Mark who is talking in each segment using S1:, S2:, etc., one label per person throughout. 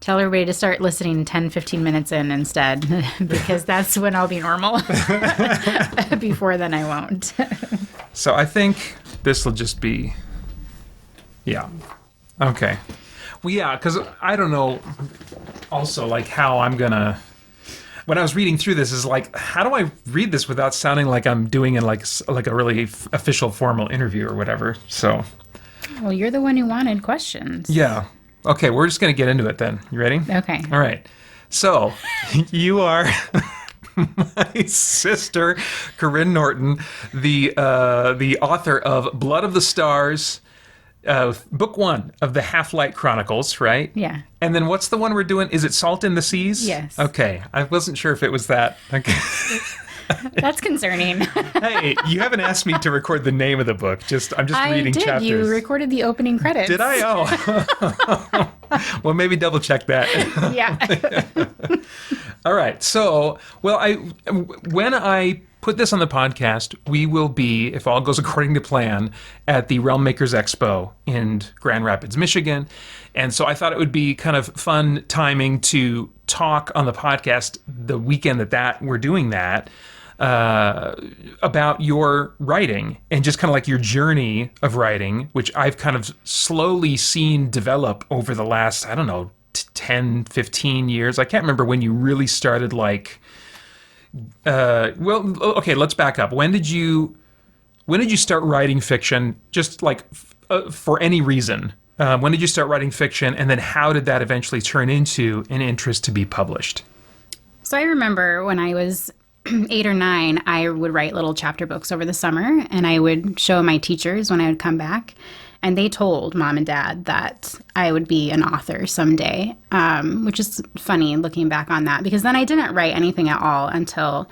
S1: Tell everybody to start listening 10, 15 minutes in instead, because that's when I'll be normal. Before then, I won't.
S2: So I think this will just be, yeah. Okay. Well, yeah, because I don't know also, like, how I'm going to, when I was reading through this, is like, how do I read this without sounding like I'm doing it like a really official, formal interview or whatever? So.
S1: Well, you're the one who wanted questions.
S2: Yeah. Okay, we're just going to get into it then. You ready?
S1: Okay.
S2: All right. So, you are my sister, Karyne Norton, the author of Blood of the Stars, book 1 of the Half-Light Chronicles, right?
S1: Yeah.
S2: And then what's the one we're doing? Is it Salt in the Seas?
S1: Yes.
S2: Okay. I wasn't sure if it was that. Okay.
S1: That's concerning.
S2: Hey, you haven't asked me to record the name of the book. I'm just reading chapters.
S1: I did. You recorded the opening credits.
S2: Did I? Oh. Well, maybe double check that.
S1: Yeah.
S2: All right. So, well, when I put this on the podcast, we will be, if all goes according to plan, at the Realm Makers Expo in Grand Rapids, Michigan. And so I thought it would be kind of fun timing to talk on the podcast the weekend that we're doing that. About your writing and just kind of like your journey of writing, which I've kind of slowly seen develop over the last, I don't know, 10, 15 years. I can't remember when you really started like, well, okay, let's back up. When did you start writing fiction, just like for any reason? When did you start writing fiction, and then how did that eventually turn into an interest to be published?
S1: So I remember when I was 8 or 9, I would write little chapter books over the summer, and I would show my teachers when I would come back. And they told Mom and Dad that I would be an author someday, which is funny looking back on that, because then I didn't write anything at all until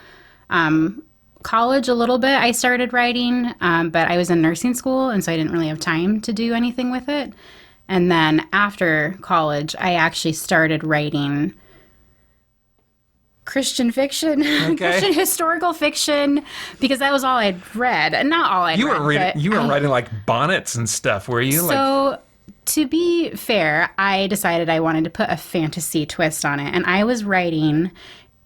S1: college a little bit. I started writing, but I was in nursing school, and so I didn't really have time to do anything with it. And then after college, I actually started writing Christian fiction,
S2: okay.
S1: Christian historical fiction, because that was all I'd read, and not all I'd read.
S2: You were writing like bonnets and stuff, were you?
S1: So, to be fair, I decided I wanted to put a fantasy twist on it, and I was writing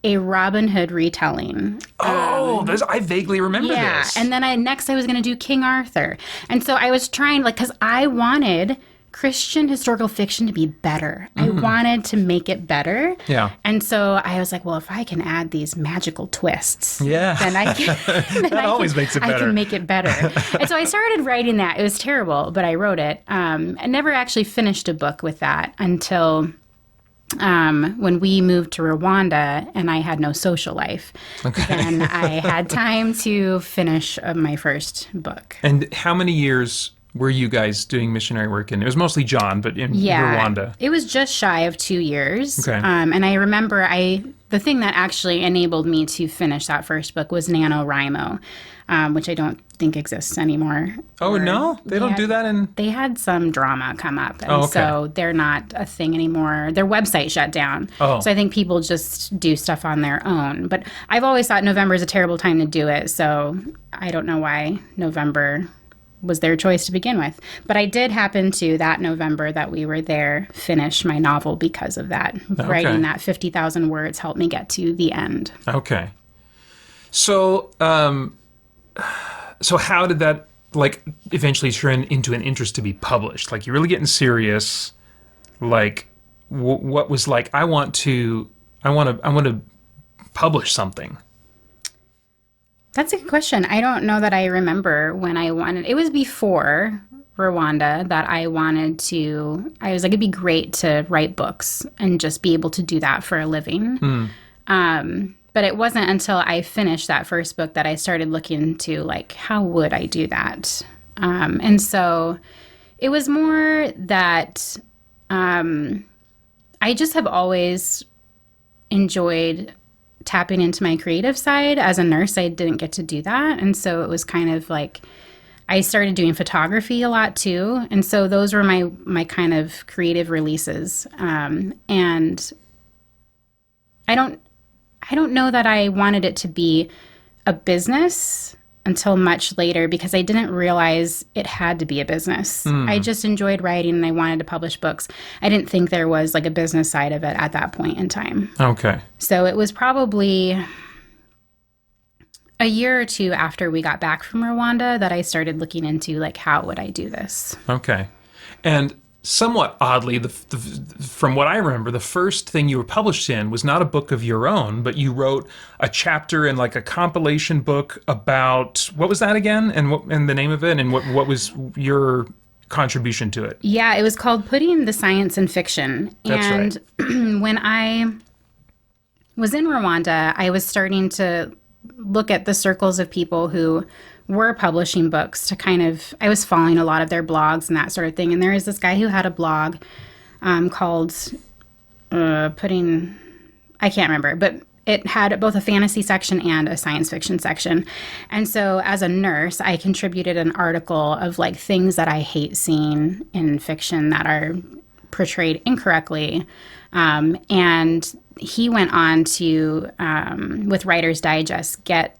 S1: a Robin Hood retelling.
S2: Oh, I vaguely remember this.
S1: Yeah, and then I was going to do King Arthur, and so I was trying, because I wanted Christian historical fiction to be better. I wanted to make it better.
S2: Yeah.
S1: And so I was like, well, if I can add these magical twists,
S2: yeah,
S1: then I can.
S2: That always makes it better.
S1: I can make it better. And so I started writing that. It was terrible, but I wrote it. I never actually finished a book with that until when we moved to Rwanda, and I had no social life. Okay. Then I had time to finish my first book.
S2: And how many years were you guys doing missionary work in? It was mostly John, but in Rwanda.
S1: It was just shy of 2 years.
S2: Okay.
S1: And I remember the thing that actually enabled me to finish that first book was NaNoWriMo, which I don't think exists anymore.
S2: Oh, no? They don't do that in...
S1: They had some drama come up, and so they're not a thing anymore. Their website shut down. Oh. So I think people just do stuff on their own. But I've always thought November is a terrible time to do it, so I don't know why November was their choice to begin with. But I did happen to, that November that we were there, finish my novel because of that. Okay. Writing that 50,000 words helped me get to the end. Okay.
S2: So, so how did that, like, eventually turn into an interest to be published? Like, you're really getting serious. Like, what was like, I want to publish something?
S1: That's a good question. I don't know that I remember when I wanted. It was before Rwanda that I wanted to. I was like, it'd be great to write books and just be able to do that for a living. But it wasn't until I finished that first book that I started looking into, like, how would I do that? And so it was more that I just have always enjoyed tapping into my creative side. As a nurse, I didn't get to do that. And so it was kind of like, I started doing photography a lot too. And so those were my kind of creative releases. And I don't know that I wanted it to be a business until much later because I didn't realize it had to be a business. I just enjoyed writing and I wanted to publish books. I didn't think there was like a business side of it at that point in time.
S2: Okay.
S1: So it was probably a year or two after we got back from Rwanda that I started looking into like, how would I do this?
S2: Okay. And somewhat oddly, from what I remember, the first thing you were published in was not a book of your own, but you wrote a chapter in like a compilation book about, what was that again? And the name of it? And what was your contribution to it?
S1: Yeah, it was called Putting the Science in Fiction.
S2: That's
S1: and when I was in Rwanda, I was starting to look at the circles of people who were publishing books to kind of, I was following a lot of their blogs and that sort of thing. And there is this guy who had a blog called I can't remember, but it had both a fantasy section and a science fiction section. And so as a nurse, I contributed an article of like things that I hate seeing in fiction that are portrayed incorrectly. And he went on to, with Writer's Digest, get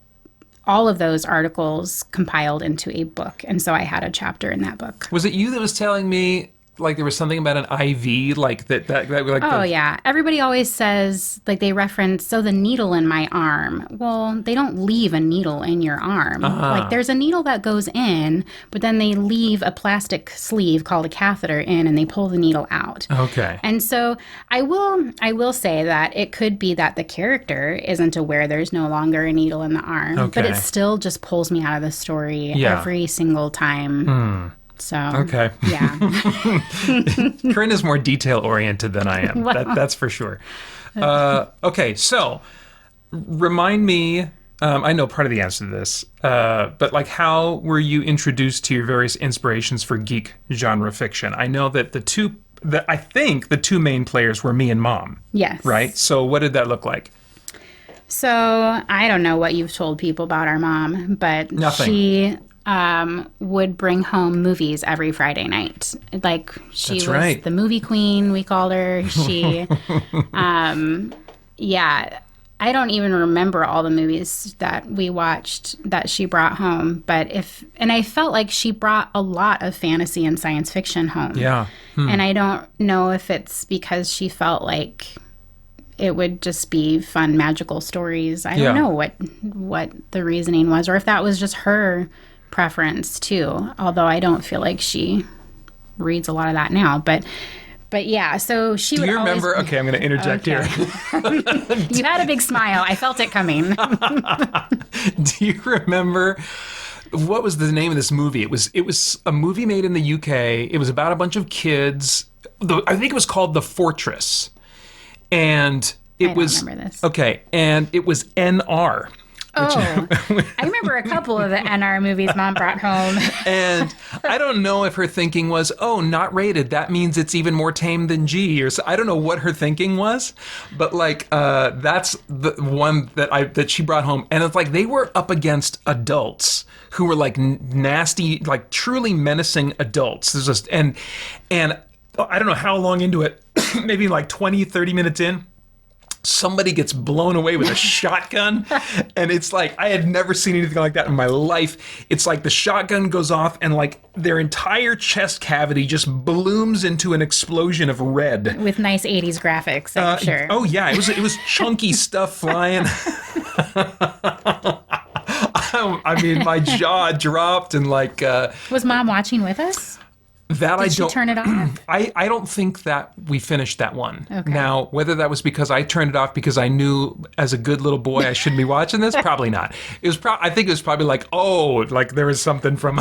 S1: all of those articles compiled into a book. And so I had a chapter in that book.
S2: Was it you that was telling me like there was something about an IV, like that like
S1: oh yeah, everybody always says, like, they reference, so the needle in my arm. Well, they don't leave a needle in your arm. Like, there's a needle that goes in, but then they leave a plastic sleeve called a catheter in, and they pull the needle out.
S2: Okay.
S1: And so I will say that it could be that the character isn't aware there's no longer a needle in the arm, but it still just pulls me out of the story every single time. So,
S2: okay.
S1: Yeah.
S2: Karyne is more detail-oriented than I am. Well. That's for sure. Okay, so remind me, I know part of the answer to this, but like, how were you introduced to your various inspirations for geek genre fiction? I know that I think the two main players were me and Mom.
S1: Yes.
S2: Right? So what did that look like?
S1: So I don't know what you've told people about our mom, but
S2: Nothing.
S1: She would bring home movies every Friday night. Like, she
S2: That's
S1: was
S2: right.
S1: the movie queen, we called her. She, yeah, I don't even remember all the movies that we watched that she brought home. But and I felt like she brought a lot of fantasy and science fiction home.
S2: Yeah.
S1: And I don't know if it's because she felt like it would just be fun, magical stories. I don't know what the reasoning was, or if that was just her preference too, although I don't feel like she reads a lot of that now, but yeah, so she would.
S2: Do you remember? Okay, I'm going to interject here.
S1: You had a big smile. I felt it coming.
S2: Do you remember what was the name of this movie? It was a movie made in the UK. It was about a bunch of kids. I think it was called The Fortress, and I don't remember this. Okay, and it was NR.
S1: Oh, I remember a couple of the NR movies Mom brought home.
S2: And I don't know if her thinking was, oh, not rated, that means it's even more tame than G, or so. I don't know what her thinking was, but like that's the one that she brought home, and it's like they were up against adults who were like nasty, like truly menacing adults. There's just and I don't know how long into it, maybe like 20, 30 minutes in, somebody gets blown away with a shotgun, and it's like, I had never seen anything like that in my life. It's like the shotgun goes off and like their entire chest cavity just blooms into an explosion of red.
S1: With nice 80s graphics, I'm sure.
S2: Oh yeah, it was chunky stuff flying. I mean, my jaw dropped and like...
S1: Was Mom watching with us?
S2: Did
S1: she turn it off?
S2: I don't think that we finished that one.
S1: Okay.
S2: Now, whether that was because I turned it off because I knew as a good little boy I shouldn't be watching this, probably not. It was I think it was probably like, oh, like there was something from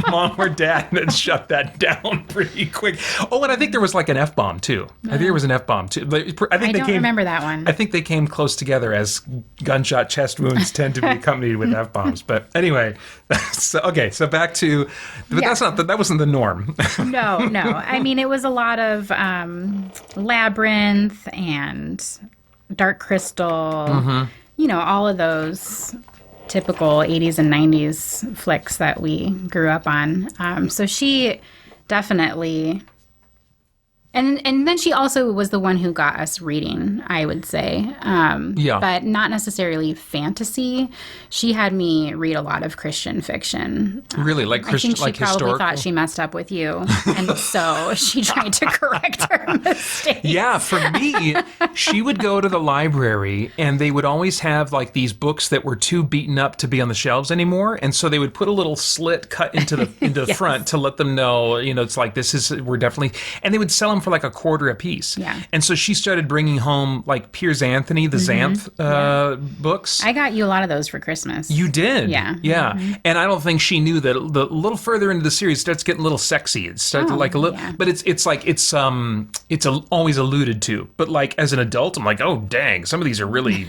S2: Mom or Dad that shut that down pretty quick. Oh, and I think there was like an F-bomb too. I think there was an F-bomb too. I don't remember that one. I think they came close together, as gunshot chest wounds tend to be accompanied with F-bombs. But anyway, so back to, but that wasn't the norm.
S1: No. I mean, it was a lot of Labyrinth and Dark Crystal, all of those typical 80s and 90s flicks that we grew up on. So she definitely And then she also was the one who got us reading, I would say.
S2: Yeah.
S1: But not necessarily fantasy. She had me read a lot of Christian fiction.
S2: Really, like Christian,
S1: I think she
S2: like
S1: probably
S2: historical.
S1: thought she messed up with you, and so she tried to correct her mistake.
S2: Yeah, for me, she would go to the library and they would always have like these books that were too beaten up to be on the shelves anymore. And so they would put a little slit cut into the
S1: Yes.
S2: front to let them know, it's like we're definitely, and they would sell them for like a quarter a piece.
S1: Yeah.
S2: And so she started bringing home like Piers Anthony, the Xanth books.
S1: I got you a lot of those for Christmas.
S2: You did.
S1: Yeah.
S2: Yeah. And I don't think she knew that the little further into the series it starts getting a little sexy. It starts like a little,
S1: yeah.
S2: but always alluded to. But like as an adult, I'm like, oh dang, some of these are really.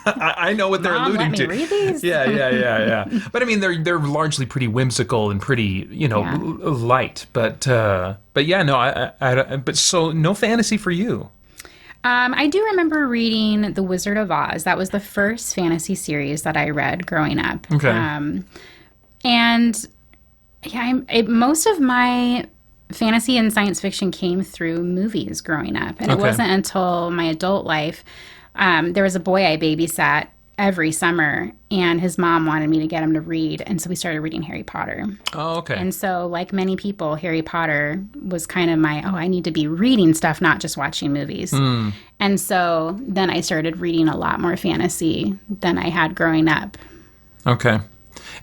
S2: I know what they're
S1: Mom,
S2: alluding
S1: let
S2: to.
S1: me read these?
S2: Yeah. But I mean, they're largely pretty whimsical and pretty, light. But yeah, no, but so no fantasy for you.
S1: I do remember reading The Wizard of Oz. That was the first fantasy series that I read growing up.
S2: Okay.
S1: And yeah, most of my fantasy and science fiction came through movies growing up. And it wasn't until my adult life, there was a boy I babysat every summer, and his mom wanted me to get him to read. And so we started reading Harry Potter.
S2: Oh, okay.
S1: And so, like many people, Harry Potter was kind of I need to be reading stuff, not just watching movies. And so then I started reading a lot more fantasy than I had growing up.
S2: Okay.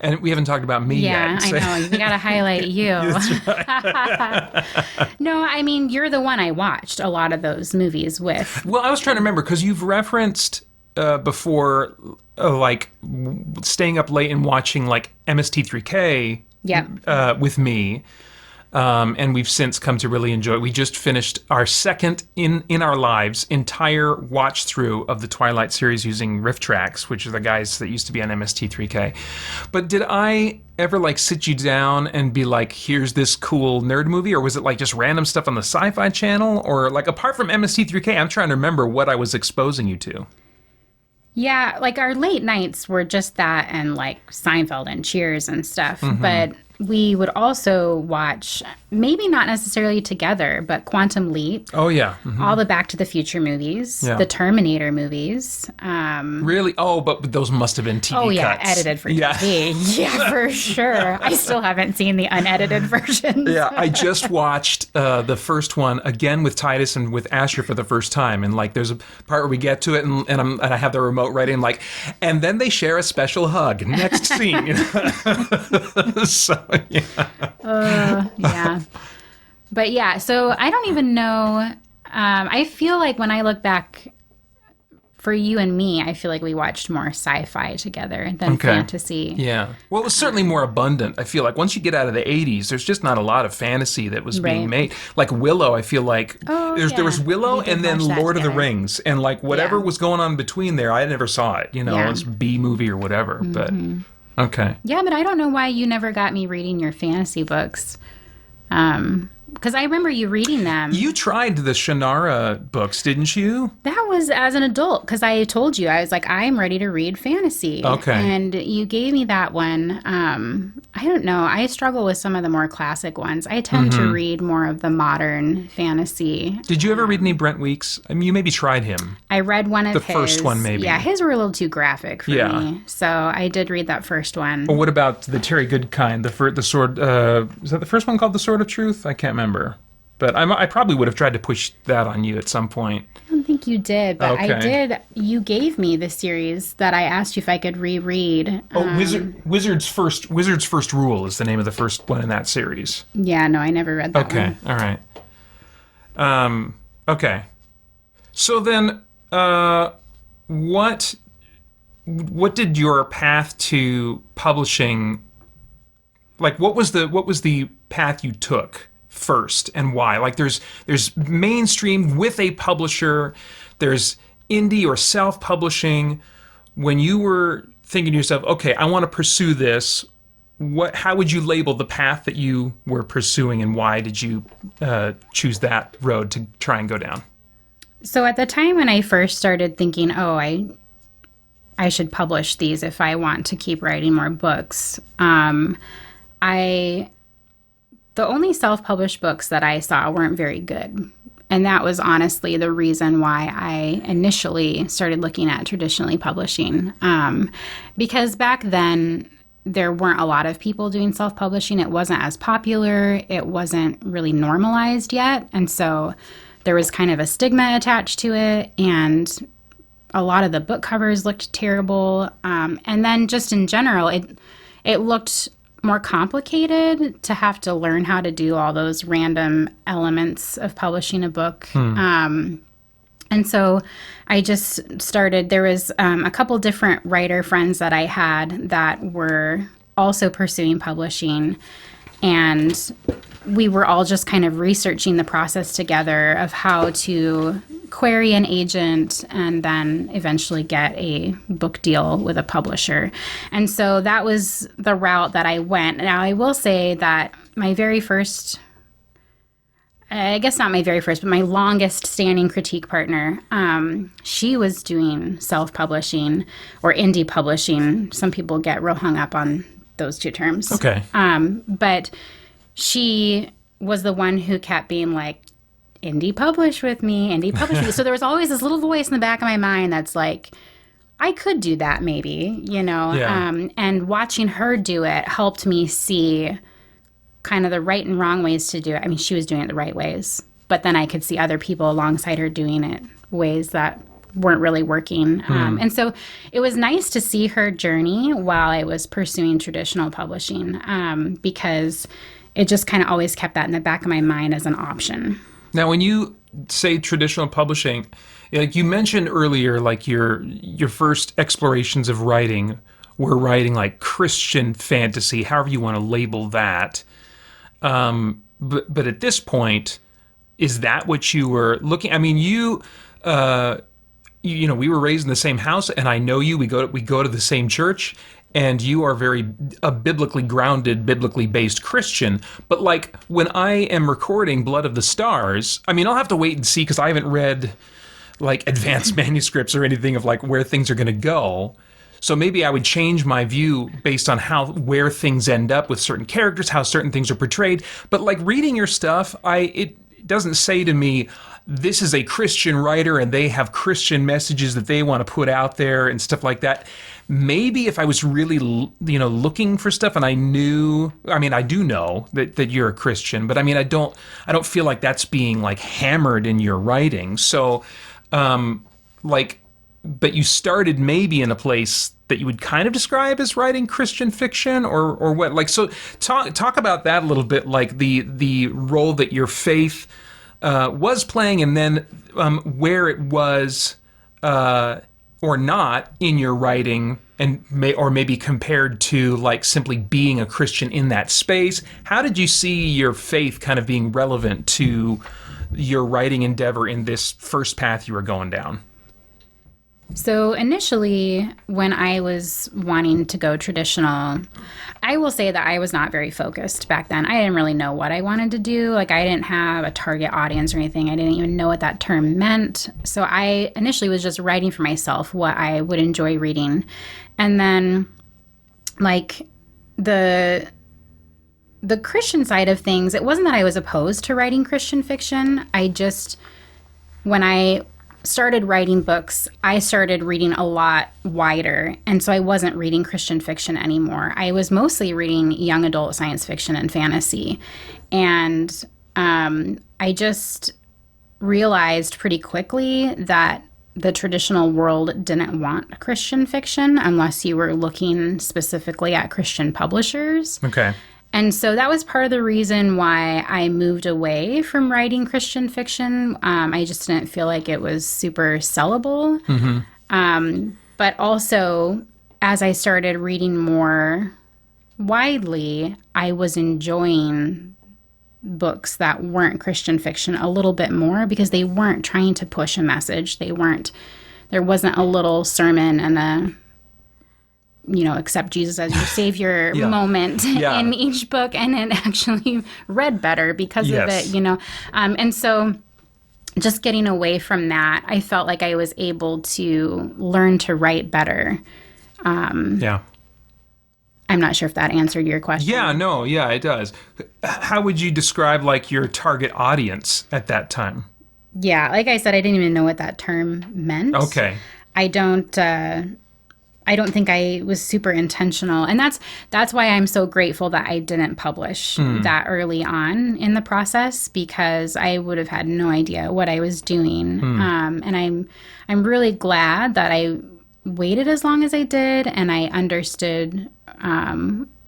S2: And we haven't talked about me yet.
S1: Yeah, I know. We got to highlight you. No, I mean, you're the one I watched a lot of those movies with.
S2: Well, I was trying to remember because you've referenced before, like staying up late and watching like MST3K with me. And we've since come to really enjoy it. We just finished our second in our lives entire watch through of the Twilight series using riff tracks, which are the guys that used to be on MST3K. But did I ever like sit you down and be like, here's this cool nerd movie? Or was it like just random stuff on the Sci-Fi channel? Or like apart from MST3K, I'm trying to remember what I was exposing you to.
S1: Yeah, like our late nights were just that and like Seinfeld and Cheers and stuff. But we would also watch, maybe not necessarily together, but Quantum Leap.
S2: Oh, yeah.
S1: All the Back to the Future movies, the Terminator movies.
S2: Really? Oh, but those must have been TV
S1: Oh, yeah,
S2: cuts.
S1: edited for TV. Yeah, for sure. I still haven't seen the unedited versions.
S2: Yeah, I just watched the first one again with Titus and with Asher for the first time, and like there's a part where we get to it, and I have the remote ready, and like, and then they share a special hug. Next scene. So
S1: yeah. But yeah, so I don't even know. I feel like when I look back for you and me, I feel like we watched more sci-fi together than fantasy.
S2: Yeah. Well, it was certainly more abundant. I feel like once you get out of the 80s, there's just not a lot of fantasy that was being made. Like Willow, I feel like there was Willow and then Lord of the Rings. And like whatever was going on between there, I never saw it. It was B movie or whatever. But okay.
S1: Yeah, but I don't know why you never got me reading your fantasy books. Because I remember you reading them.
S2: You tried the Shannara books, didn't you?
S1: That was as an adult, because I told you, I was like, I'm ready to read fantasy.
S2: Okay.
S1: And you gave me that one. I don't know. I struggle with some of the more classic ones. I tend to read more of the modern fantasy.
S2: Did you ever read any Brent Weeks? I mean, you maybe tried him.
S1: I read one of his.
S2: The first one, maybe.
S1: Yeah, his were a little too graphic for me. So I did read that first one.
S2: Well, what about the Terry Goodkind, the sword? Is that the first one called The Sword of Truth? I can't remember. But I probably would have tried to push that on you at some point.
S1: I don't think you did, but
S2: Okay.
S1: I did. You gave me the series that I asked you if I could reread.
S2: Wizard's First Rule is the name of the first one in that series.
S1: Yeah, no, I never read that one.
S2: Okay, all right. Okay. So then, what did your path to publishing, like, what was the path you took first and why? Like there's mainstream with a publisher, there's indie or self-publishing. When you were thinking to yourself, okay, I want to pursue this, how would you label the path that you were pursuing, and why did you choose that road to try and go down?
S1: So at the time when I first started thinking, I should publish these if I want to keep writing more books, I the only self-published books that I saw weren't very good. And that was honestly the reason why I initially started looking at traditionally publishing. Because back then, there weren't a lot of people doing self-publishing. It wasn't as popular. It wasn't really normalized yet. And so there was kind of a stigma attached to it. And a lot of the book covers looked terrible. And then just in general, it looked more complicated to have to learn how to do all those random elements of publishing a book. And so I just started, there was a couple different writer friends that I had that were also pursuing publishing. And we were all just kind of researching the process together of how to query an agent and then eventually get a book deal with a publisher. And so that was the route that I went. Now, I will say that my very first, I guess not my very first, but my longest standing critique partner, she was doing self-publishing or indie publishing. Some people get real hung up on those two terms.
S2: Okay.
S1: But she was the one who kept being like, indie publish with me, indie publish with me. So there was always this little voice in the back of my mind that's like, I could do that maybe, you know.
S2: Yeah.
S1: And watching her do it helped me see kind of the right and wrong ways to do it. I mean, she was doing it the right ways, but then I could see other people alongside her doing it ways that weren't really working. And so it was nice to see her journey while I was pursuing traditional publishing, because it just kind of always kept that in the back of my mind as an option.
S2: Now, when you say traditional publishing, like you mentioned earlier, like your first explorations of writing were writing like Christian fantasy, however you want to label that. But at this point, is that what you were looking? I mean, you know, we were raised in the same house, and I know you. We go to the same church, and you are a biblically grounded, biblically based Christian. But like when I am recording Blood of the Stars, I mean, I'll have to wait and see because I haven't read like advanced manuscripts or anything of like where things are going to go. So maybe I would change my view based on where things end up with certain characters, how certain things are portrayed. But like reading your stuff, it doesn't say to me, this is a Christian writer and they have Christian messages that they want to put out there and stuff like that. Maybe if I was really, you know, looking for stuff and I do know that you're a Christian, but I mean, I don't feel like that's being like hammered in your writing. So, but you started maybe in a place that you would kind of describe as writing Christian fiction or what? Like, so talk about that a little bit, like the role that your faith was playing, and then where it was or not in your writing, and maybe compared to like simply being a Christian in that space. How did you see your faith kind of being relevant to your writing endeavor in this first path you were going down?
S1: So initially, when I was wanting to go traditional, I will say that I was not very focused back then. I didn't really know what I wanted to do. Like, I didn't have a target audience or anything. I didn't even know what that term meant. So I initially was just writing for myself what I would enjoy reading. And then, like, the Christian side of things, it wasn't that I was opposed to writing Christian fiction. When I started writing books, I started reading a lot wider. And so I wasn't reading Christian fiction anymore. I was mostly reading young adult science fiction and fantasy. And I just realized pretty quickly that the traditional world didn't want Christian fiction unless you were looking specifically at Christian publishers.
S2: Okay.
S1: And so that was part of the reason why I moved away from writing Christian fiction. I just didn't feel like it was super sellable. Mm-hmm. But also, as I started reading more widely, I was enjoying books that weren't Christian fiction a little bit more because they weren't trying to push a message. There wasn't a little sermon and a accept Jesus as your savior moment in each book, and it actually read better because of it, and so just getting away from that, I felt like I was able to learn to write better. I'm not sure if that answered your question.
S2: Yeah, no, yeah, it does. How would you describe like your target audience at that time?
S1: Yeah, like I said, I didn't even know what that term meant.
S2: Okay.
S1: I don't. I don't think I was super intentional, and that's why I'm so grateful that I didn't publish that early on in the process, because I would have had no idea what I was doing. And I'm really glad that I waited as long as I did, and I understood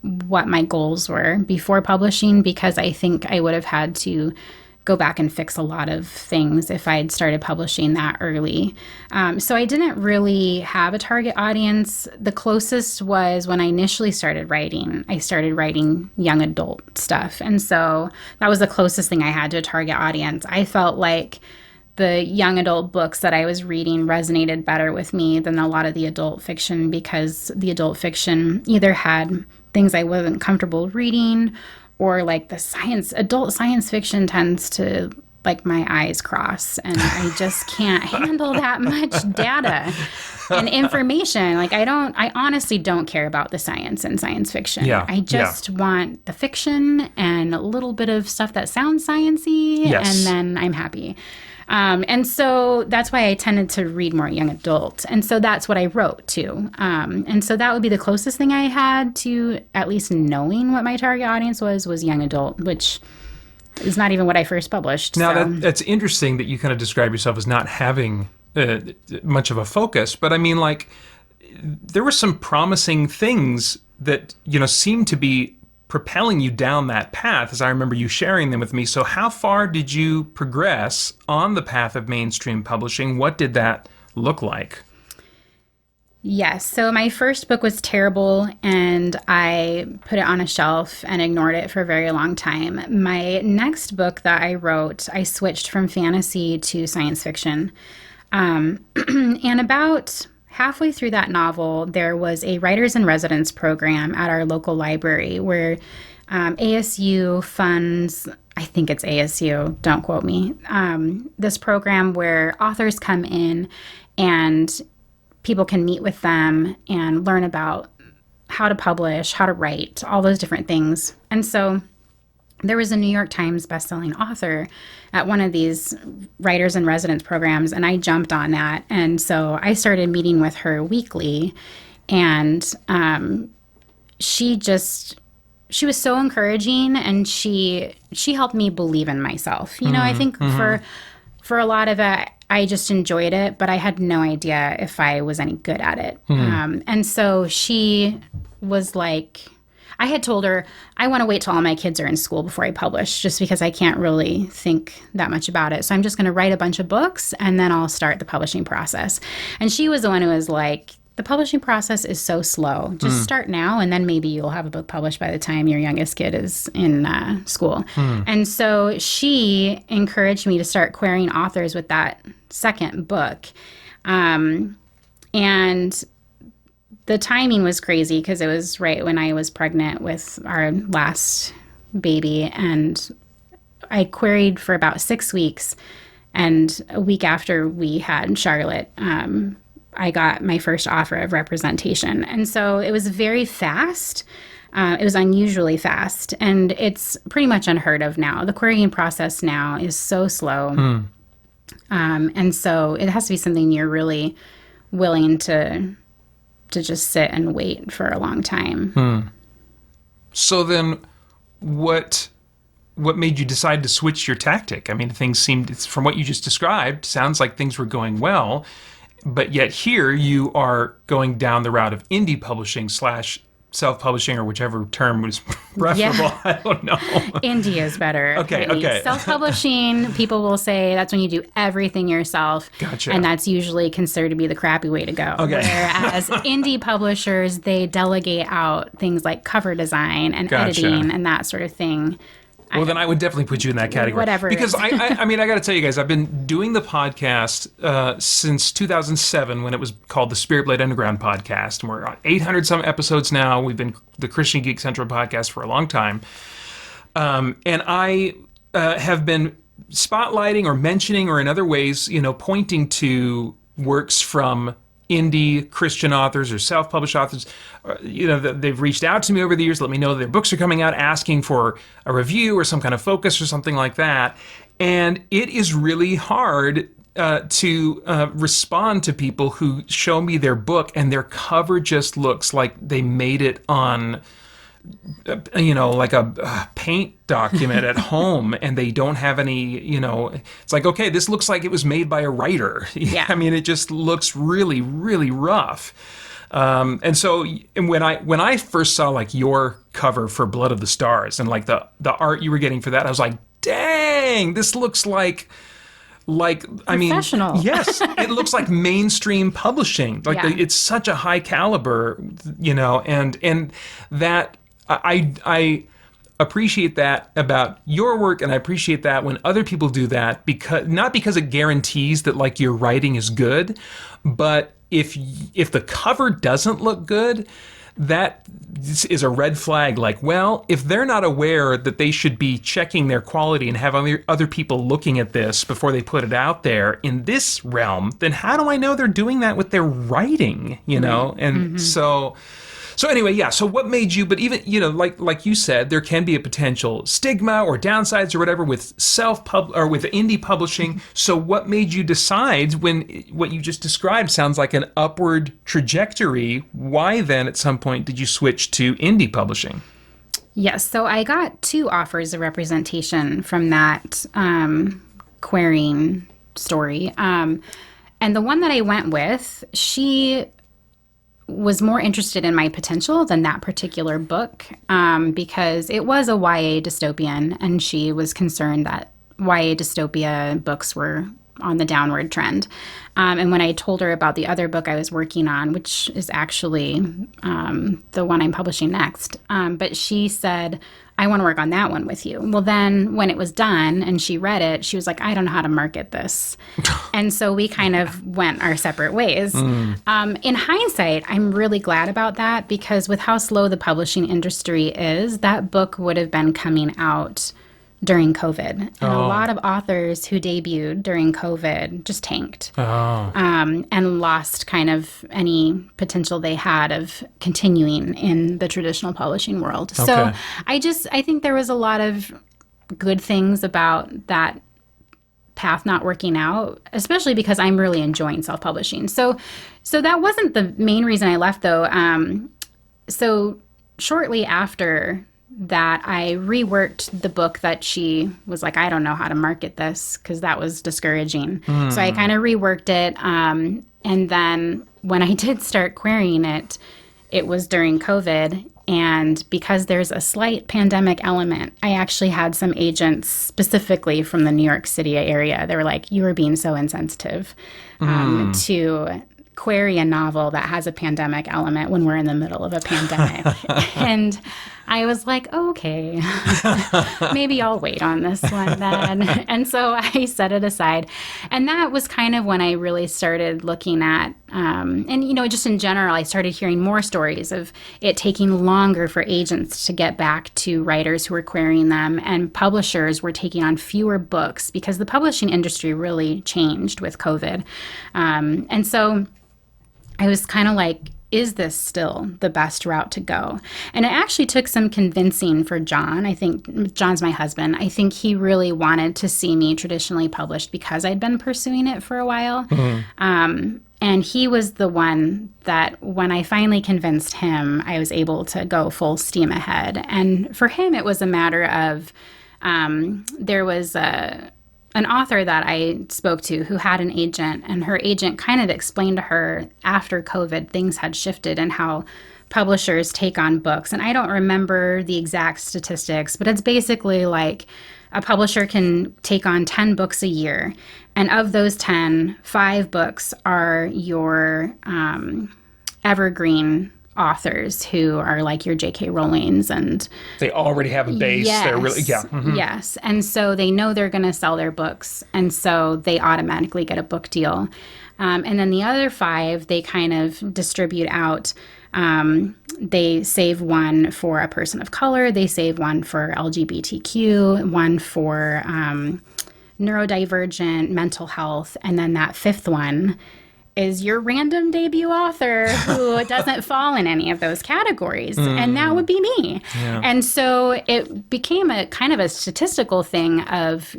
S1: what my goals were before publishing, because I think I would have had to go back and fix a lot of things if I had started publishing that early. So I didn't really have a target audience. The closest was when I initially started writing. I started writing young adult stuff. And so that was the closest thing I had to a target audience. I felt like the young adult books that I was reading resonated better with me than a lot of the adult fiction, because the adult fiction either had things I wasn't comfortable reading, or like adult science fiction tends to, like, my eyes cross, and I just can't handle that much data and information. Like, I honestly don't care about the science in science fiction.
S2: Yeah,
S1: I just want the fiction and a little bit of stuff that sounds sciencey,
S2: Yes.
S1: and then I'm happy. And so that's why I tended to read more young adult. And so that's what I wrote too. And so that would be the closest thing I had to at least knowing what my target audience was young adult, which is not even what I first published.
S2: Now,
S1: so.
S2: that's interesting that you kind of describe yourself as not having much of a focus. But I mean, like, there were some promising things that, seemed to be propelling you down that path, as I remember you sharing them with me. So how far did you progress on the path of mainstream publishing? What did that look like?
S1: Yes. So my first book was terrible, and I put it on a shelf and ignored it for a very long time. My next book that I wrote, I switched from fantasy to science fiction. And about halfway through that novel, there was a writers in residence program at our local library where ASU funds, I think it's ASU, don't quote me, this program where authors come in and people can meet with them and learn about how to publish, how to write, all those different things. And so there was a New York Times bestselling author at one of these writers in residence programs, and I jumped on that. And so I started meeting with her weekly, and she was so encouraging, and she helped me believe in myself. I think for a lot of it, I just enjoyed it, but I had no idea if I was any good at it. And so she was like, I had told her, I want to wait till all my kids are in school before I publish, just because I can't really think that much about it. So I'm just going to write a bunch of books, and then I'll start the publishing process. And she was the one who was like, the publishing process is so slow. Just start now, and then maybe you'll have a book published by the time your youngest kid is in school. And so she encouraged me to start querying authors with that second book. And the timing was crazy, because it was right when I was pregnant with our last baby, and I queried for about 6 weeks. And a week after we had Charlotte, I got my first offer of representation. And so it was very fast. It was unusually fast, and it's pretty much unheard of now. The querying process now is so slow. And so it has to be something you're really willing to just sit and wait for a long time.
S2: So then what made you decide to switch your tactic? I mean, things seemed, from what you just described, sounds like things were going well, but yet here you are going down the route of indie publishing / self-publishing, or whichever term was preferable.
S1: Yeah.
S2: I don't know.
S1: Indie is better.
S2: Okay,
S1: maybe.
S2: okay.
S1: Self-publishing, people will say that's when you do everything yourself.
S2: Gotcha.
S1: And that's usually considered to be the crappy way to go.
S2: Okay.
S1: Whereas indie publishers, they delegate out things like cover design and
S2: Gotcha.
S1: editing and that sort of thing.
S2: Well, then I would definitely put you in that category.
S1: Whatever.
S2: Because I mean, I got to tell you guys, I've been doing the podcast since 2007, when it was called the Spirit Blade Underground podcast. And we're on 800 some episodes now. We've been the Christian Geek Central podcast for a long time. And I have been spotlighting or mentioning, or in other ways, pointing to works from indie Christian authors or self-published authors, they've reached out to me over the years, let me know their books are coming out, asking for a review or some kind of focus or something like that. And it is really hard to respond to people who show me their book and their cover just looks like they made it on like a paint document at home, and they don't have any, it's like, okay, this looks like it was made by a writer.
S1: Yeah.
S2: I mean, it just looks really, really rough. And when I first saw like your cover for Blood of the Stars and like the art you were getting for that, I was like, dang, this looks like I mean,
S1: professional.
S2: Yes, it looks like mainstream publishing. Like it's such a high caliber, and that I appreciate that about your work, and I appreciate that when other people do that, because not because it guarantees that like your writing is good, but if the cover doesn't look good, that is a red flag. Like, well, if they're not aware that they should be checking their quality and have other people looking at this before they put it out there in this realm, then how do I know they're doing that with their writing? And so anyway, yeah. So what made you? But even like you said, there can be a potential stigma or downsides or whatever with or with indie publishing. So what made you decide, when what you just described sounds like an upward trajectory? Why then, at some point, did you switch to indie publishing?
S1: Yes. So I got 2 offers of representation from that Karyne story, and the one that I went with, she was more interested in my potential than that particular book, because it was a YA dystopian, and she was concerned that YA dystopia books were on the downward trend. And when I told her about the other book I was working on, which is actually the one I'm publishing next, but she said, I want to work on that one with you. Well, then when it was done and she read it, she was like, I don't know how to market this. And so we kind of went our separate ways. In hindsight, I'm really glad about that, because with how slow the publishing industry is, that book would have been coming out during COVID. And a lot of authors who debuted during COVID just tanked and lost kind of any potential they had of continuing in the traditional publishing world. Okay. So I think there was a lot of good things about that path not working out, especially because I'm really enjoying self-publishing. So that wasn't the main reason I left, though. So shortly after that, I reworked the book that she was like, I don't know how to market this, because that was discouraging. So I kind of reworked it. And then when I did start querying it, it was during COVID. And because there's a slight pandemic element, I actually had some agents specifically from the New York City area. They were like, you were being so insensitive to query a novel that has a pandemic element when we're in the middle of a pandemic. And I was like, okay, maybe I'll wait on this one then. And so I set it aside. And that was kind of when I really started looking at, just in general, I started hearing more stories of it taking longer for agents to get back to writers who were querying them, and publishers were taking on fewer books because the publishing industry really changed with COVID. And so I was kind of like, is this still the best route to go? And it actually took some convincing for John. I think John's my husband. I think he really wanted to see me traditionally published because I'd been pursuing it for a while. And he was the one that when I finally convinced him, I was able to go full steam ahead. And for him, it was a matter of there was an author that I spoke to who had an agent, and her agent kind of explained to her after COVID, things had shifted and how publishers take on books. And I don't remember the exact statistics, but it's basically like a publisher can take on 10 books a year. And of those 10, 5 books are your evergreen authors who are like your J.K. Rowlings, and
S2: they already have a base.
S1: Yes,
S2: they're really
S1: yes, and so they know they're going to sell their books, and so they automatically get a book deal. And then the other 5, they kind of distribute out. They save one for a person of color, they save one for LGBTQ, one for neurodivergent, mental health, and then that 5th one is your random debut author who doesn't fall in any of those categories. And that would be me.
S2: Yeah.
S1: And so it became a kind of a statistical thing of,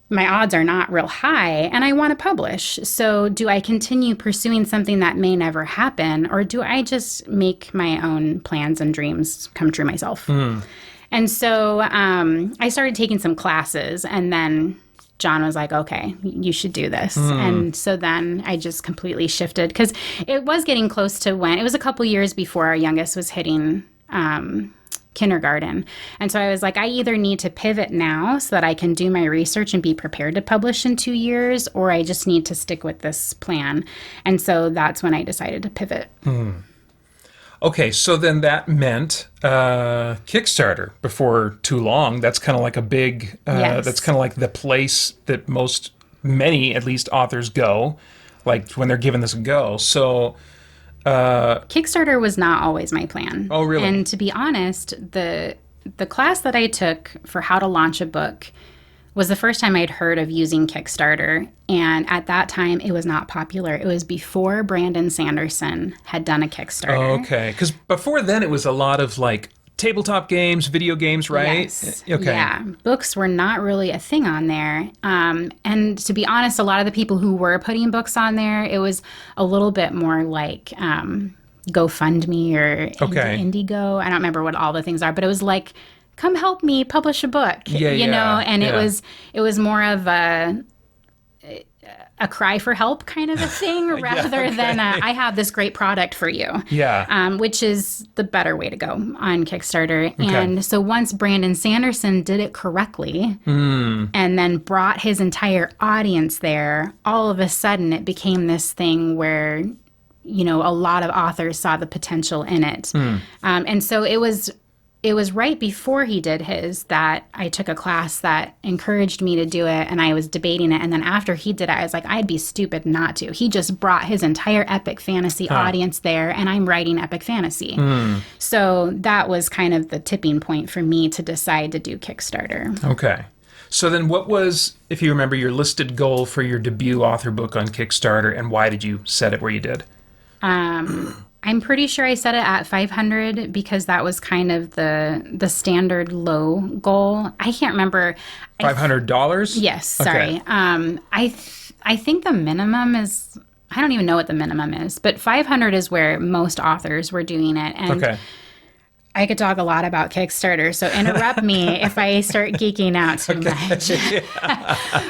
S1: my odds are not real high and I want to publish. So do I continue pursuing something that may never happen, or do I just make my own plans and dreams come true myself? And so I started taking some classes, and then John was like, okay, you should do this. And so then I just completely shifted, because it was getting close to when, it was a couple years before our youngest was hitting kindergarten. And so I was like, I either need to pivot now so that I can do my research and be prepared to publish in 2 years, or I just need to stick with this plan. And so that's when I decided to pivot.
S2: Okay, so then that meant Kickstarter before too long. That's kind of like a big,
S1: Yes.
S2: that's kind of like the place that many at least authors go, like when they're giving this a go. So
S1: Kickstarter was not always my plan.
S2: Oh, really?
S1: And to be honest, the class that I took for how to launch a book was the first time I'd heard of using Kickstarter. And at that time, it was not popular. It was before Brandon Sanderson had done a Kickstarter.
S2: okay, because before then it was a lot of like tabletop games, video games, right?
S1: Yes.
S2: Okay.
S1: Yeah. Books were not really a thing on there. And to be honest, a lot of the people who were putting books on there, it was a little bit more like GoFundMe or
S2: Okay.
S1: Indigo. I don't remember what all the things are, but it was like, come help me publish a book, and
S2: yeah.
S1: it was more of a cry for help kind of a thing rather than I have this great product for you.
S2: Yeah.
S1: Which is the better way to go on Kickstarter. And so once Brandon Sanderson did it correctly and then brought his entire audience there, all of a sudden it became this thing where, a lot of authors saw the potential in it. And so it was right before he did his that I took a class that encouraged me to do it, and I was debating it. And then after he did it, I was like, I'd be stupid not to. He just brought his entire epic fantasy audience there, and I'm writing epic fantasy. So that was kind of the tipping point for me to decide to do Kickstarter.
S2: Okay. So then what was, if you remember, your listed goal for your debut author book on Kickstarter, and why did you set it where you did?
S1: I'm pretty sure I set it at 500 because that was kind of the standard low goal. I can't remember.
S2: $500?
S1: Yes, sorry.
S2: Okay.
S1: I think the minimum is, I don't even know what the minimum is, but 500 is where most authors were doing it. And
S2: Okay.
S1: I could talk a lot about Kickstarter, so interrupt me if I start geeking out too much.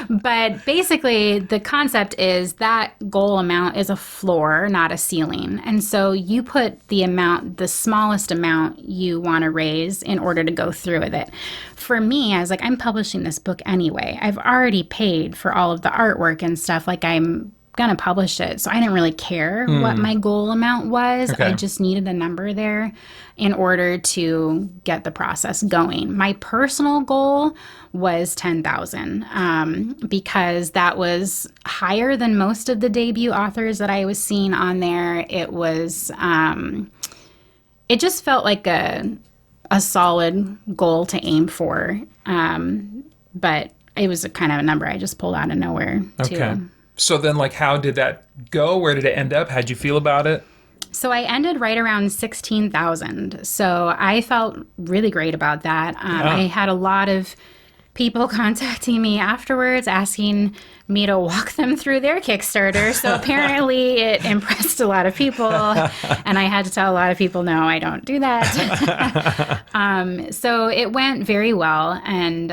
S1: But basically, the concept is that goal amount is a floor, not a ceiling. And so you put the smallest amount you want to raise in order to go through with it. For me, I was like, I'm publishing this book anyway. I've already paid for all of the artwork and stuff. Like, I'm going to publish it. So I didn't really care what my goal amount was.
S2: Okay.
S1: I just needed a number there in order to get the process going. My personal goal was 10,000 because that was higher than most of the debut authors that I was seeing on there. It was, it just felt like a solid goal to aim for. But it was a kind of a number I just pulled out of nowhere too.
S2: Okay. So then, like, how did that go? Where did it end up? How'd you feel about it?
S1: So I ended right around 16,000. So I felt really great about that. I had a lot of people contacting me afterwards asking me to walk them through their Kickstarter. So apparently it impressed a lot of people. And I had to tell a lot of people, no, I don't do that. So it went very well. And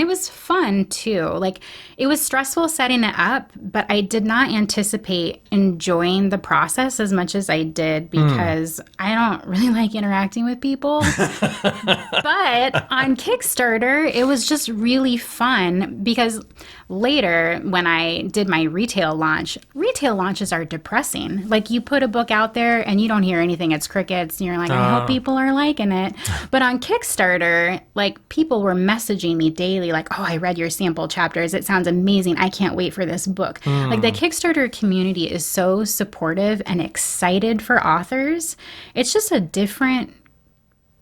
S1: it was fun too. Like, it was stressful setting it up, but I did not anticipate enjoying the process as much as I did because I don't really like interacting with people. But on Kickstarter, it was just really fun because later when I did my retail launches are depressing. Like, you put a book out there and you don't hear anything. It's crickets. And you're like, I hope people are liking it. But on Kickstarter, like, people were messaging me daily like, oh, I read your sample chapters. It sounds amazing. I can't wait for this book. Like, the Kickstarter community is so supportive and excited for authors. It's just a different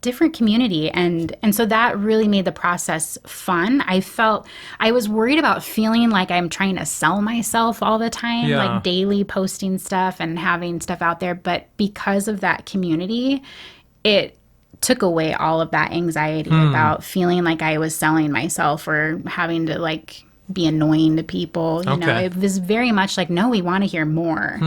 S1: different community, and so that really made the process fun. I was worried about feeling like I'm trying to sell myself all the time,
S2: Yeah.
S1: like daily posting stuff and having stuff out there, but because of that community, it took away all of that anxiety about feeling like I was selling myself or having to like be annoying to people. You know,
S2: Okay.
S1: it was very much like, no, we want to hear more.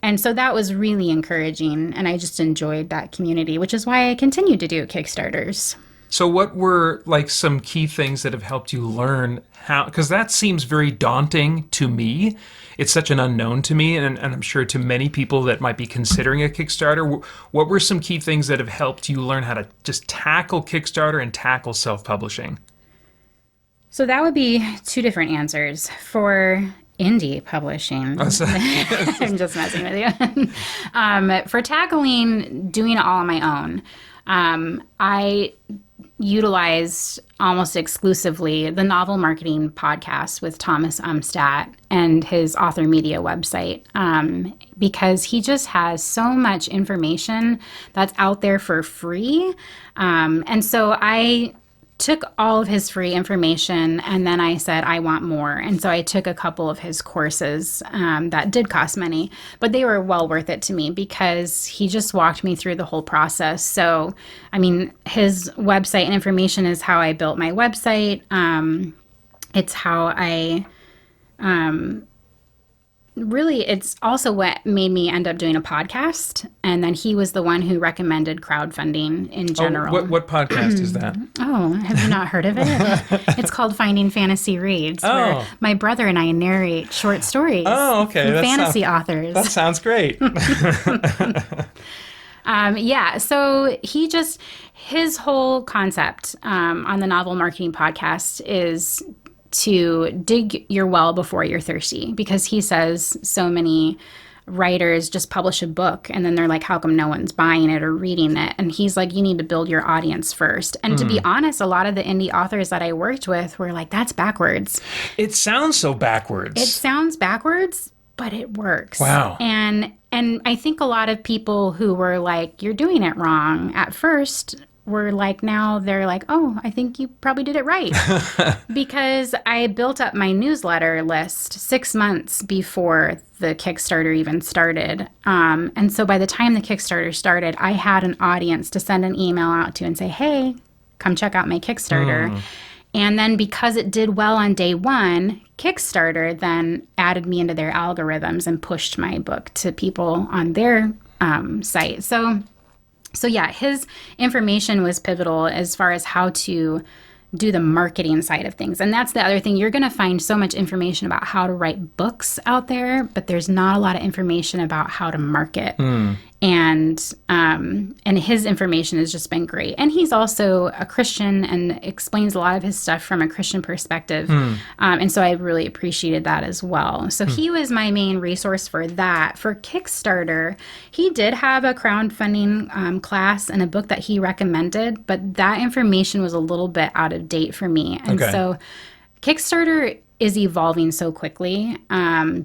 S1: And so that was really encouraging. And I just enjoyed that community, which is why I continued to do Kickstarters.
S2: So what were like some key things that have helped you learn how, because that seems very daunting to me. It's such an unknown to me, and I'm sure to many people that might be considering a Kickstarter. What were some key things that have helped you learn how to just tackle Kickstarter and tackle self-publishing?
S1: So that would be two different answers. For indie publishing,
S2: Oh, so-
S1: I'm just messing with you. For tackling doing it all on my own, I utilized almost exclusively the Novel Marketing Podcast with Thomas Umstattd and his Author Media website, because he just has so much information that's out there for free. And so I took all of his free information and then I said, I want more. And so I took a couple of his courses that did cost money, but they were well worth it to me because he just walked me through the whole process. So, I mean, his website and information is how I built my website. It's how I really, it's also what made me end up doing a podcast. And then he was the one who recommended crowdfunding in general.
S2: What podcast is that?
S1: Oh, have you not heard of it? It's called Finding Fantasy Reads, where my brother and I narrate short stories
S2: Oh, okay.
S1: from
S2: That
S1: fantasy authors.
S2: That sounds great.
S1: Yeah, so his whole concept on the Novel Marketing Podcast is to dig your well before you're thirsty, because he says so many writers just publish a book and then they're like, how come no one's buying it or reading it? And he's like, you need to build your audience first. And to be honest, a lot of the indie authors that I worked with were like, that's backwards.
S2: It sounds so backwards.
S1: It sounds backwards, but it works.
S2: Wow.
S1: And I think a lot of people who were like, you're doing it wrong at first were like, now they're like, oh, I think you probably did it right. Because I built up my newsletter list 6 months before the Kickstarter even started. And so by the time the Kickstarter started, I had an audience to send an email out to and say, hey, come check out my Kickstarter. And then because it did well on day one, Kickstarter then added me into their algorithms and pushed my book to people on their site. So yeah, his information was pivotal as far as how to do the marketing side of things. And that's the other thing. You're going to find so much information about how to write books out there, but there's not a lot of information about how to market. And his information has just been great. And he's also a Christian and explains a lot of his stuff from a Christian perspective. And so I really appreciated that as well. So he was my main resource for that. For Kickstarter, he did have a crowdfunding class and a book that he recommended, but that information was a little bit out of date for me. And so Kickstarter is evolving so quickly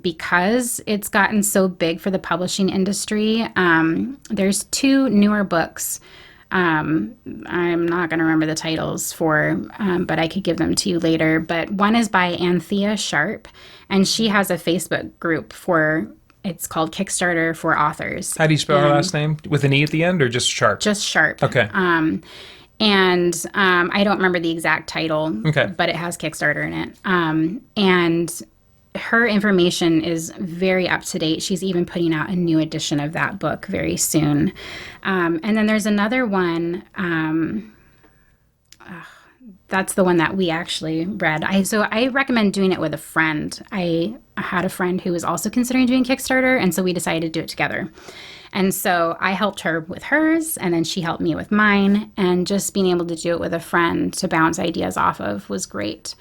S1: because it's gotten so big for the publishing industry. There's 2 newer books. I'm not going to remember the titles for, but I could give them to you later. But one is by Anthea Sharp, and she has a Facebook group it's called Kickstarter for Authors.
S2: How do you spell her last name? With an E at the end or just Sharp?
S1: Just Sharp.
S2: Okay.
S1: And I don't remember the exact title,
S2: Okay.
S1: but it has Kickstarter in it. And her information is very up to date. She's even putting out a new edition of that book very soon. And then there's another one. That's the one that we actually read. So I recommend doing it with a friend. I had a friend who was also considering doing Kickstarter, and so we decided to do it together. And so I helped her with hers, and then she helped me with mine. And just being able to do it with a friend to bounce ideas off of was great.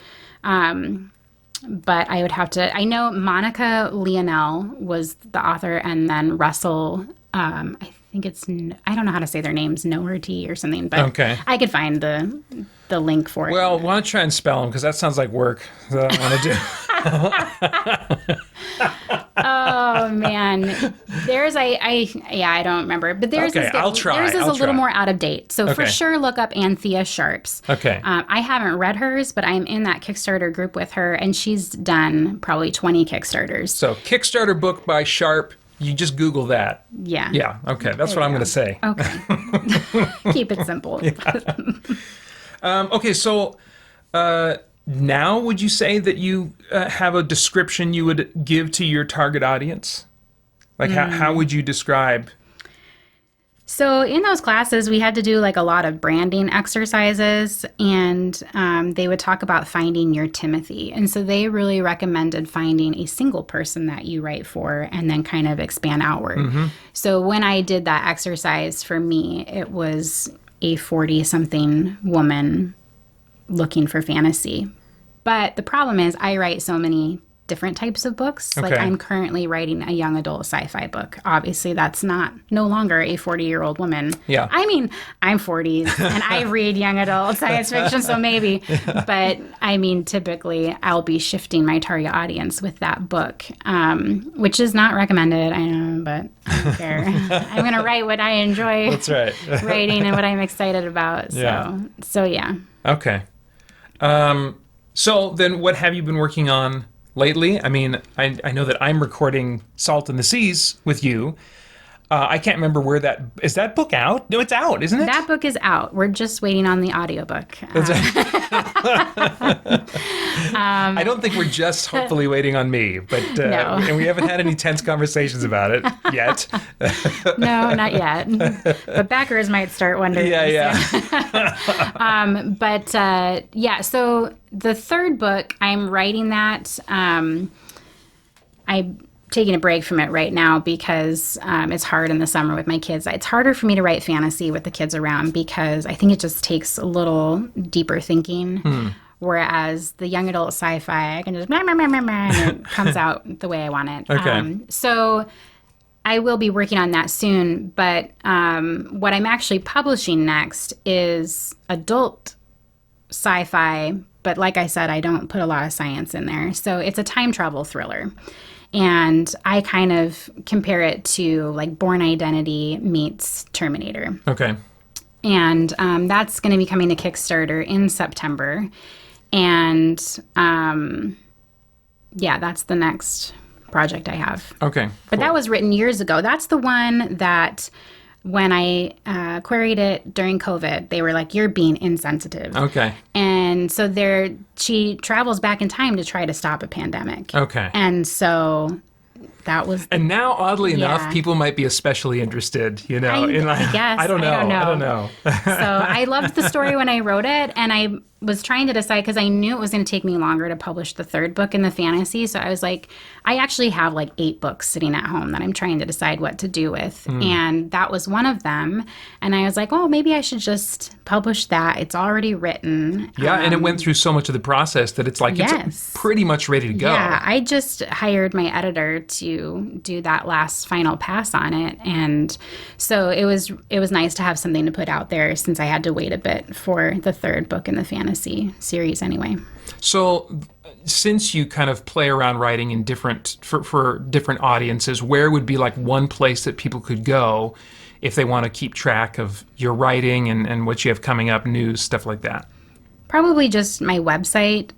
S1: But I would have to, I know Monica Leonel was the author, and then Russell, I think it's, I don't know how to say their names, Noerty or something, but
S2: Okay.
S1: I could find the link for it.
S2: Well, why don't you try and spell them, because that sounds like work that I want to do.
S1: Oh man, I don't remember, but theirs
S2: Okay,
S1: is
S2: I'll try.
S1: Theirs is
S2: I'll
S1: a little
S2: try.
S1: more out of date. So for
S2: Okay.
S1: sure, look up Anthea Sharps.
S2: Okay.
S1: I haven't read hers, but I'm in that Kickstarter group with her, and she's done probably 20 Kickstarters.
S2: So Kickstarter book by Sharp. You just Google that.
S1: Yeah.
S2: Yeah. Okay. That's what I'm going to say.
S1: Okay. Keep it simple.
S2: Okay. So now would you say that you have a description you would give to your target audience? Like how would you describe?
S1: So in those classes, we had to do like a lot of branding exercises, and they would talk about finding your Timothy. And so they really recommended finding a single person that you write for and then kind of expand outward. So when I did that exercise for me, it was a 40-something woman looking for fantasy. But the problem is I write so many different types of books. Like
S2: Okay.
S1: I'm currently writing a young adult sci-fi book. Obviously, that's no longer a 40-year-old woman.
S2: Yeah.
S1: I mean, I'm 40 and I read young adult science fiction, so maybe. But I mean, typically, I'll be shifting my target audience with that book, which is not recommended. I know, but I don't care. I'm going to write what I enjoy
S2: That's right.
S1: writing and what I'm excited about. So yeah.
S2: Okay. So then what have you been working on lately? I mean, I know that I'm recording Salt in the Seas with you. I can't remember where is that book out? No, it's out, isn't it?
S1: That book is out. We're just waiting on the audiobook.
S2: I don't think we're just hopefully waiting on me, but
S1: No.
S2: and we haven't had any tense conversations about it yet.
S1: No, not yet. But backers might start wondering.
S2: Yeah.
S1: So the third book, I'm writing that. I'm taking a break from it right now because it's hard in the summer with my kids. It's harder for me to write fantasy with the kids around because I think it just takes a little deeper thinking. Whereas the young adult sci-fi, I can just and it comes out the way I want it.
S2: Okay.
S1: So I will be working on that soon. But what I'm actually publishing next is adult sci-fi. But like I said, I don't put a lot of science in there. So it's a time travel thriller. And I kind of compare it to like Born Identity meets Terminator.
S2: Okay.
S1: And that's going to be coming to Kickstarter in September. And that's the next project I have.
S2: Okay.
S1: But that was written years ago. That's the one that when I queried it during COVID, they were like, "You're being insensitive."
S2: Okay.
S1: And so she travels back in time to try to stop a pandemic.
S2: Okay.
S1: And so that was.
S2: And now, oddly enough,
S1: Yeah.
S2: people might be especially interested,
S1: I guess.
S2: I don't know.
S1: So I loved the story when I wrote it, and I was trying to decide because I knew it was going to take me longer to publish the third book in the fantasy. So I was like, I actually have like 8 books sitting at home that I'm trying to decide what to do with. And that was one of them. And I was like, oh, maybe I should just publish that. It's already written.
S2: Yeah, and it went through so much of the process that it's like
S1: Yes.
S2: it's pretty much ready to go.
S1: Yeah, I just hired my editor to do that last final pass on it, and so it was nice to have something to put out there since I had to wait a bit for the third book in the fantasy series anyway.
S2: So, since you kind of play around writing in for different audiences, where would be like one place that people could go if they want to keep track of your writing and what you have coming up, news, stuff like that?
S1: Probably just my website.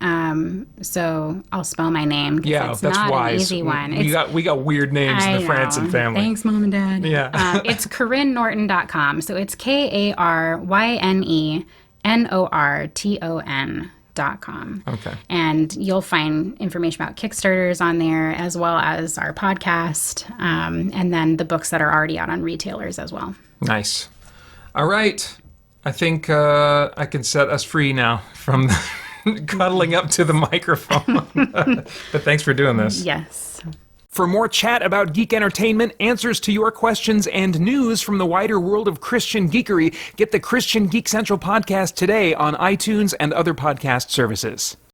S1: So I'll spell my name. 'Cause
S2: Yeah,
S1: it's
S2: that's
S1: not
S2: wise.
S1: an easy one.
S2: We got weird names in
S1: I
S2: the Franson
S1: know.
S2: family.
S1: Thanks, Mom and Dad.
S2: Yeah.
S1: It's KarynneNorton.com. So it's KarynneNorton.com.
S2: Okay.
S1: And you'll find information about Kickstarters on there, as well as our podcast, and then the books that are already out on retailers as well.
S2: Nice. All right. I think I can set us free now from cuddling up to the microphone. But thanks for doing this.
S1: Yes.
S2: For more chat about geek entertainment, answers to your questions, and news from the wider world of Christian geekery, get the Christian Geek Central podcast today on iTunes and other podcast services.